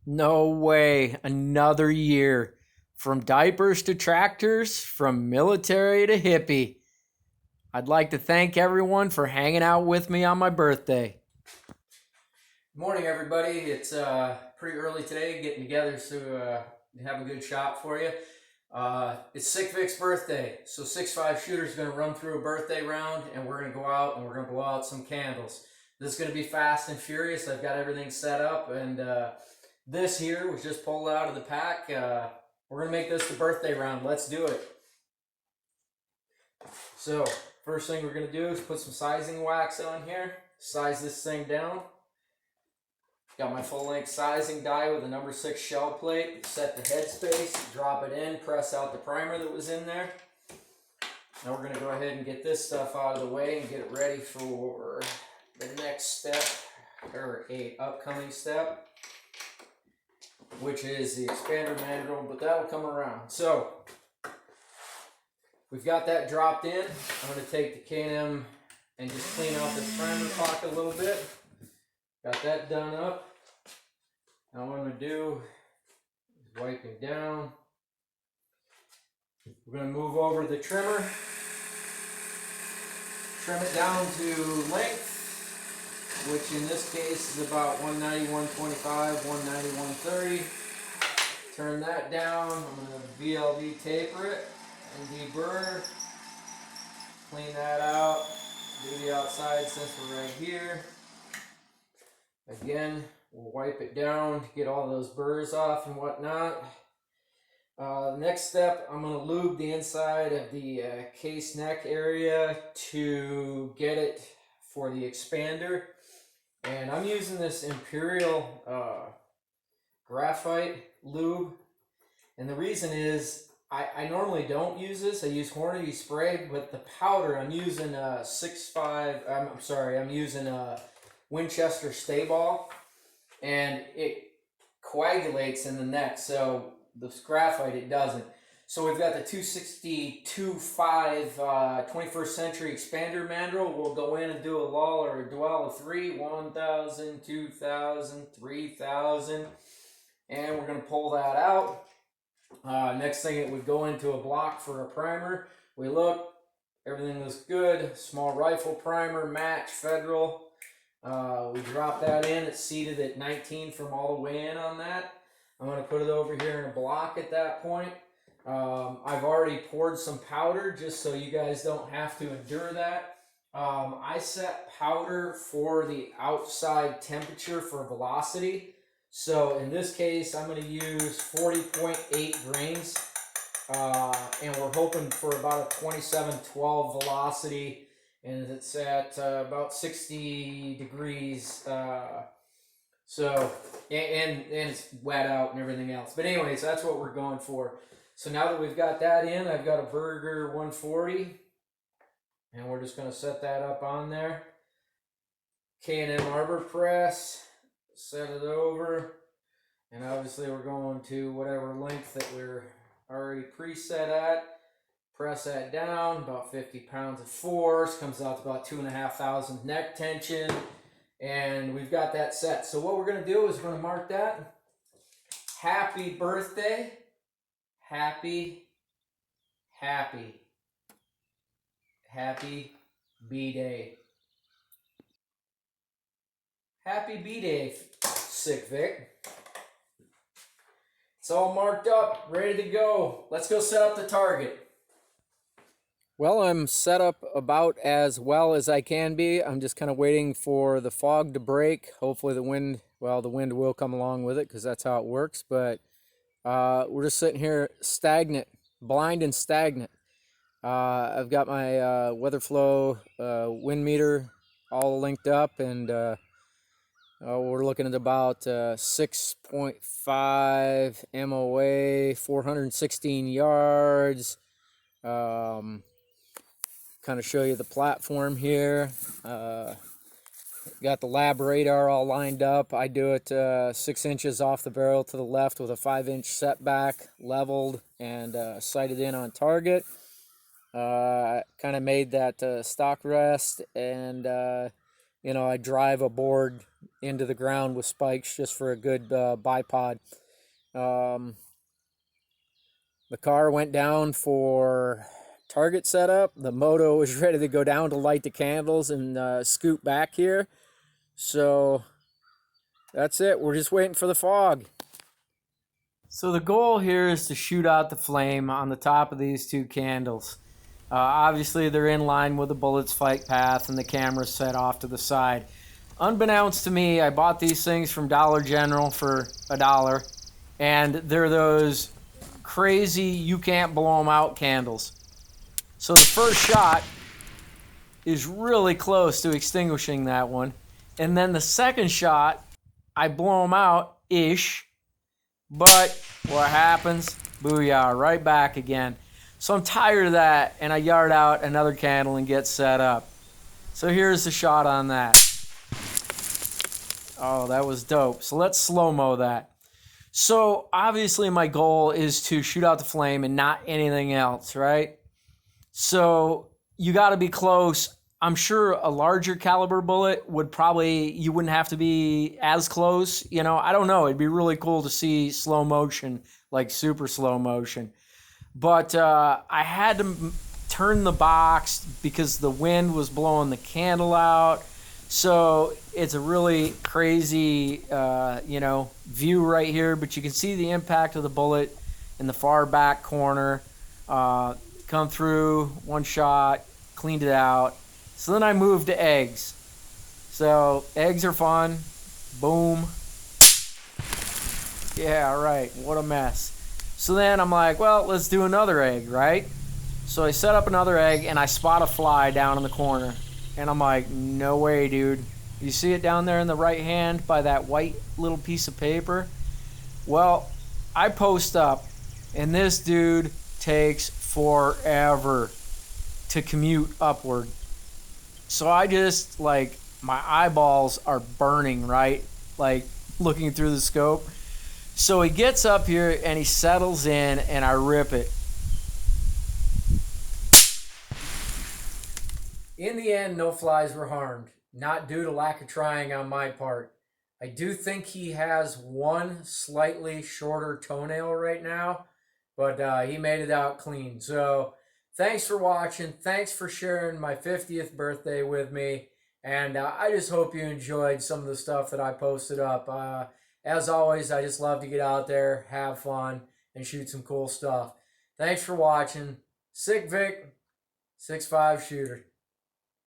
No way. Another year. From diapers to tractors, from military to hippie. I'd like to thank everyone for hanging out with me on my birthday. Good morning, everybody. It's pretty early today, getting together to have a good shot for you. It's Sick Vic's birthday, so 6'5" Shooter is going to run through a birthday round, and we're going to go out and we're going to blow out some candles. This is going to be fast and furious. I've got everything set up, and this here was just pulled out of the pack. We're going to make this the birthday round. Let's do it. So, first thing we're going to do is put some sizing wax on here. Size this thing down. Got my full length sizing die with a number 6 shell plate. Set the headspace, drop it in, press out the primer that was in there. Now we're going to go ahead and get this stuff out of the way and get it ready for the next step, or a upcoming step, which is the expander mandrel, but that'll come around. So we've got that dropped in. I'm going to take the K&M and just clean out this primer pocket a little bit. Got that done up. Now what I'm going to do is wipe it down. We're going to move over the trimmer. Trim it down to length, which in this case is about 190, 125, 190, 130. Turn that down. I'm going to VLD taper it and deburr. Clean that out. Do the outside since we're right here. Again, we'll wipe it down to get all those burrs off and whatnot. Next step, I'm going to lube the inside of the case neck area to get it for the expander. And I'm using this Imperial graphite lube. And the reason is, I normally don't use this. I use Hornady spray, but the powder, I'm using I'm using Winchester Stay Ball, and it coagulates in the neck. So the graphite, it doesn't. So we've got the 262.5 21st Century Expander mandrel. We'll go in and do a lull or a dwell of 3, 1,000, 2,000, 3,000, and we're going to pull that out. Next thing, it would go into a block for a primer. We look, everything looks good. Small rifle primer, match, Federal. We drop that in. It's seated at 19 from all the way in on that. I'm going to put it over here in a block at that point. I've already poured some powder just so you guys don't have to endure that. I set powder for the outside temperature for velocity. So in this case, I'm going to use 40.8 grains. And we're hoping for about a 2712 velocity. And it's at about 60 degrees. So, and it's wet out and everything else. But anyways, that's what we're going for. So now that we've got that in, I've got a Berger 140. And we're just going to set that up on there. K&M Arbor Press. Set it over. And obviously we're going to whatever length that we're already preset at. Press that down, about 50 pounds of force. Comes out to about 2,500 neck tension. And we've got that set. So what we're going to do is we're going to mark that. Happy birthday. Happy B-Day. Happy B-Day, Sick Vic. It's all marked up, ready to go. Let's go set up the target. Well, I'm set up about as well as I can be. I'm just kind of waiting for the fog to break. Hopefully the wind will come along with it because that's how it works. But we're just sitting here stagnant, blind and stagnant. I've got my weather flow wind meter all linked up, and we're looking at about 6.5 MOA, 416 yards. Kind of show you the platform here. Got the lab radar all lined up. I do it 6 inches off the barrel to the left with a 5-inch setback, leveled and sighted in on target. Kind of made that stock rest, and I drive a board into the ground with spikes just for a good bipod. The car went down for target setup. The moto was ready to go down to light the candles and scoot back here. So that's it. We're just waiting for the fog. So the goal here is to shoot out the flame on the top of these two candles. Obviously, they're in line with the bullet's flight path and the camera's set off to the side. Unbeknownst to me, I bought these things from Dollar General for $1, and they're those crazy you can't blow them out candles. So the first shot is really close to extinguishing that one, and then the second shot, I blow them out-ish, but what happens? Booyah, right back again. So I'm tired of that, and I yard out another candle and get set up. So here's the shot on that. Oh, that was dope. So let's slow-mo that. So obviously my goal is to shoot out the flame and not anything else, right? So you got to be close. I'm sure a larger caliber bullet would probably, you wouldn't have to be as close. You know, I don't know. It'd be really cool to see slow motion, like super slow motion. But I had to turn the box because the wind was blowing the candle out. So it's a really crazy, view right here. But you can see the impact of the bullet in the far back corner. Come through, one shot, cleaned it out. So then I moved to eggs. So eggs are fun. Boom. Yeah, right. What a mess. So then I'm like, well, let's do another egg, right? So I set up another egg and I spot a fly down in the corner. And I'm like, no way, dude. You see it down there in the right hand by that white little piece of paper? Well, I post up and this dude takes forever to commute upward. So I just, like, my eyeballs are burning, right? Like, looking through the scope. So he gets up here and he settles in and I rip it. In the end, no flies were harmed, not due to lack of trying on my part. I do think he has one slightly shorter toenail right now, but he made it out clean. So thanks for watching. Thanks for sharing my 50th birthday with me. And I just hope you enjoyed some of the stuff that I posted up. As always, I just love to get out there, have fun, and shoot some cool stuff. Thanks for watching. Sick Vic, 6'5" shooter.